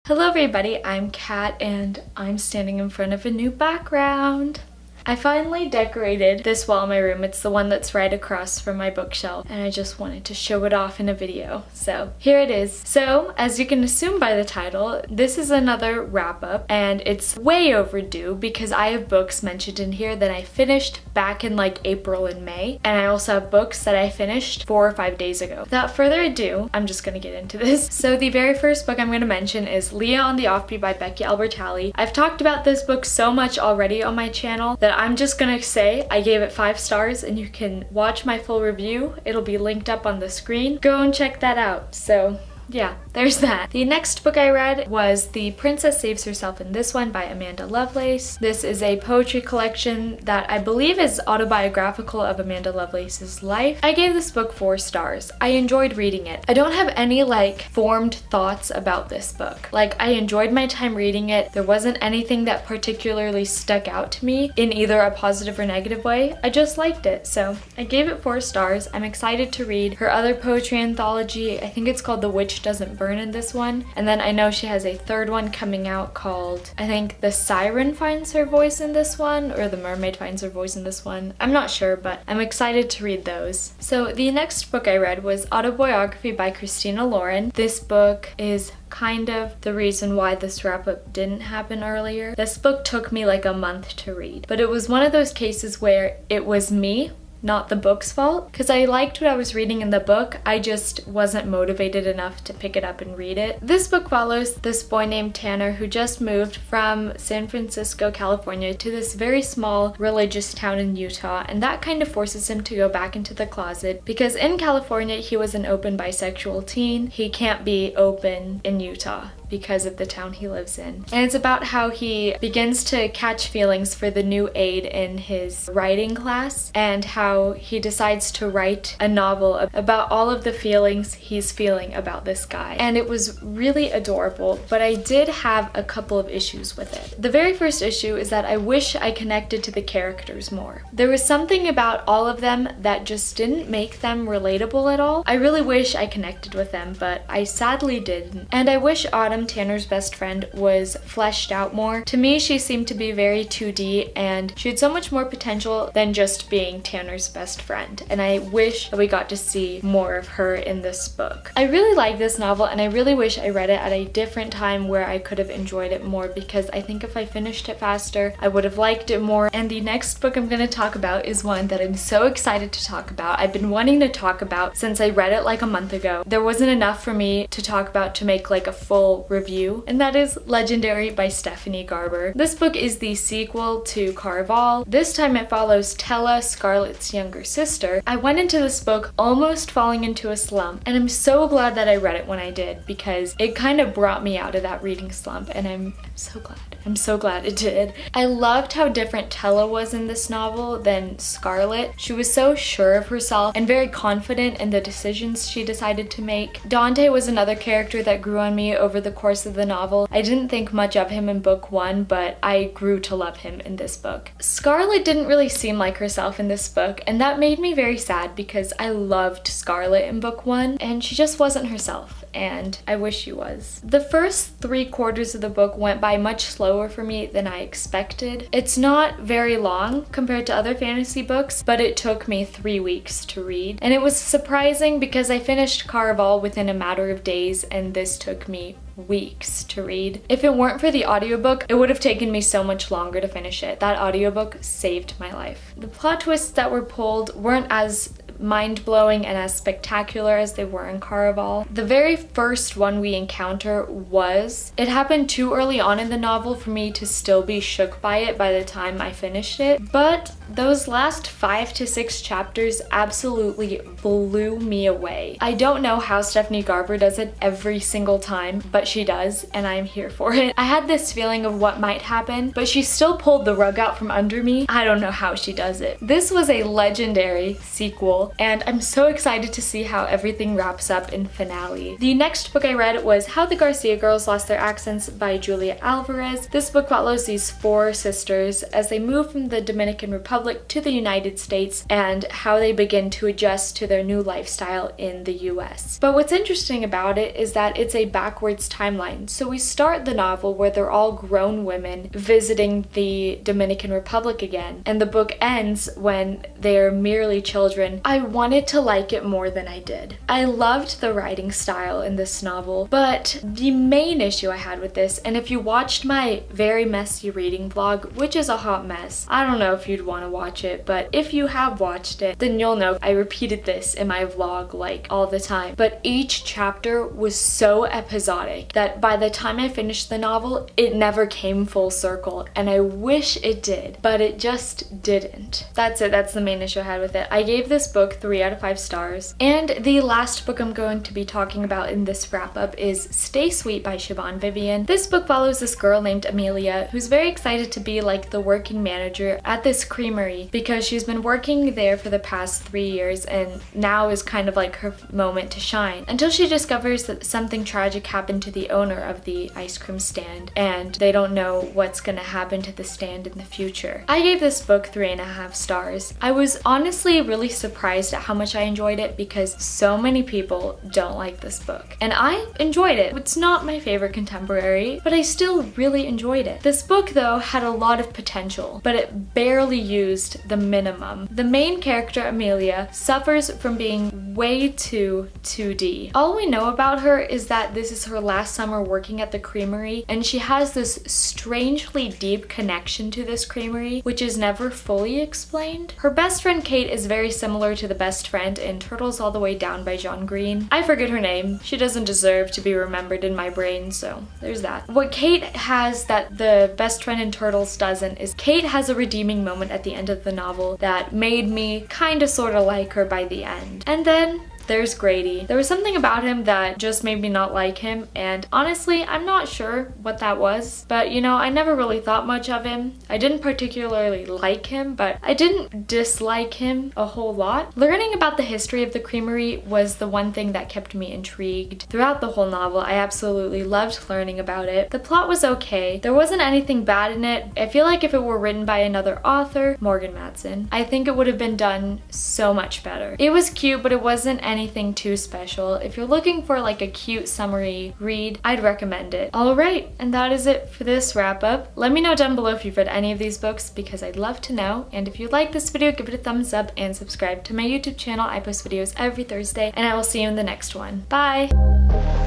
Hello everybody, I'm Kat and I'm standing in front of a new background. I finally decorated this wall in my room. It's the one that's right across from my bookshelf and I just wanted to show it off in a video. So here it is. So as you can assume by the title, this is another wrap up and it's way overdue because I have books mentioned in here that I finished back in like April and May, and I also have books that I finished 4 or 5 days ago. Without further ado, I'm just gonna get into this. So the very first book I'm gonna mention is Leah on the Offbeat by Becky Albertalli. I've talked about this book so much already on my channel that I'm just gonna say I gave it 5 stars, and you can watch my full review. It'll be linked up on the screen. Go and check that out. So yeah, there's that. The next book I read was The Princess Saves Herself in This One by Amanda Lovelace. This is a poetry collection that I believe is autobiographical of Amanda Lovelace's life. I gave this book 4 stars. I enjoyed reading it. I don't have any formed thoughts about this book. I enjoyed my time reading it. There wasn't anything that particularly stuck out to me in either a positive or negative way. I just liked it, so I gave it 4 stars. I'm excited to read her other poetry anthology. I think it's called The Witch Doesn't Burn in this one. And then I know she has a 3rd one coming out called, I think The Siren finds her voice in this one, or The Mermaid finds her voice in this one. I'm not sure, but I'm excited to read those. So the next book I read was Autobiography by Christina Lauren. This book is kind of the reason why this wrap-up didn't happen earlier. This book took me like a month to read, but it was one of those cases where it was me, not the book's fault, because I liked what I was reading in the book. I just wasn't motivated enough to pick it up and read it. This book follows this boy named Tanner who just moved from San Francisco, California to this very small religious town in Utah, and that kind of forces him to go back into the closet because in California he was an open bisexual teen. He can't be open in Utah because of the town he lives in. And it's about how he begins to catch feelings for the new aide in his writing class, and how he decides to write a novel about all of the feelings he's feeling about this guy. And it was really adorable, but I did have a couple of issues with it. The very first issue is that I wish I connected to the characters more. There was something about all of them that just didn't make them relatable at all. I really wish I connected with them, but I sadly didn't. And I wish Autumn, Tanner's best friend, was fleshed out more. To me, she seemed to be very 2D, and she had so much more potential than just being Tanner's best friend, and I wish that we got to see more of her in this book. I really like this novel, and I really wish I read it at a different time where I could have enjoyed it more, because I think if I finished it faster, I would have liked it more. And the next book I'm going to talk about is one that I'm so excited to talk about. I've been wanting to talk about since I read it like a month ago. There wasn't enough for me to talk about to make a full review, and that is Legendary by Stephanie Garber. This book is the sequel to Caraval. This time it follows Tella, Scarlett's younger sister. I went into this book almost falling into a slump, and I'm so glad that I read it when I did, because it kind of brought me out of that reading slump, and I'm so glad. I'm so glad it did. I loved how different Tella was in this novel than Scarlett. She was so sure of herself and very confident in the decisions she decided to make. Dante was another character that grew on me over the course of the novel. I didn't think much of him in book 1, but I grew to love him in this book. Scarlett didn't really seem like herself in this book, and that made me very sad because I loved Scarlett in book 1, and she just wasn't herself, and I wish she was. The first 3/4 of the book went by much slower for me than I expected. It's not very long compared to other fantasy books, but it took me 3 weeks to read, and it was surprising because I finished Caraval within a matter of days, and this took me weeks to read. If it weren't for the audiobook, it would have taken me so much longer to finish it. That audiobook saved my life. The plot twists that were pulled weren't as mind-blowing and as spectacular as they were in Caraval. The very first one we encounter it happened too early on in the novel for me to still be shook by it by the time I finished it, but those last 5 to 6 chapters absolutely blew me away. I don't know how Stephanie Garber does it every single time, but she does, and I'm here for it. I had this feeling of what might happen, but she still pulled the rug out from under me. I don't know how she does it. This was a legendary sequel novel, and I'm so excited to see how everything wraps up in finale. The next book I read was How the Garcia Girls Lost Their Accents by Julia Alvarez. This book follows these 4 sisters as they move from the Dominican Republic to the United States and how they begin to adjust to their new lifestyle in the US. But what's interesting about it is that it's a backwards timeline. So we start the novel where they're all grown women visiting the Dominican Republic again, and the book ends when they're merely children. I wanted to like it more than I did. I loved the writing style in this novel, but the main issue I had with this, and if you watched my very messy reading vlog, which is a hot mess, I don't know if you'd want to watch it, but if you have watched it, then you'll know I repeated this in my vlog like all the time. But each chapter was so episodic that by the time I finished the novel, it never came full circle, and I wish it did, but it just didn't. That's it. That's the main issue I had with it. I gave this book 3 out of 5 stars. And the last book I'm going to be talking about in this wrap-up is Stay Sweet by Siobhan Vivian. This book follows this girl named Amelia who's very excited to be like the working manager at this creamery because she's been working there for the past 3 years and now is kind of like her moment to shine, until she discovers that something tragic happened to the owner of the ice cream stand and they don't know what's gonna happen to the stand in the future. I gave this book 3.5 stars. I was honestly really surprised at how much I enjoyed it because so many people don't like this book. And I enjoyed it. It's not my favorite contemporary, but I still really enjoyed it. This book though had a lot of potential, but it barely used the minimum. The main character, Amelia, suffers from being way too 2D. All we know about her is that this is her last summer working at the creamery, and she has this strangely deep connection to this creamery, which is never fully explained. Her best friend Kate is very similar to the best friend in Turtles All the Way Down by John Green. I forget her name. She doesn't deserve to be remembered in my brain, so there's that. What Kate has that the best friend in Turtles doesn't is Kate has a redeeming moment at the end of the novel that made me kind of sort of like her by the end. And then there's Grady. There was something about him that just made me not like him, and honestly, I'm not sure what that was, but you know, I never really thought much of him. I didn't particularly like him, but I didn't dislike him a whole lot. Learning about the history of the creamery was the one thing that kept me intrigued. Throughout the whole novel, I absolutely loved learning about it. The plot was okay. There wasn't anything bad in it. I feel like if it were written by another author, Morgan Matson, I think it would have been done so much better. It was cute, but it wasn't anything too special. If you're looking for like a cute summary read, I'd recommend it. Alright, and that is it for this wrap up. Let me know down below if you've read any of these books because I'd love to know. And if you like this video, give it a thumbs up and subscribe to my YouTube channel. I post videos every Thursday, and I will see you in the next one. Bye!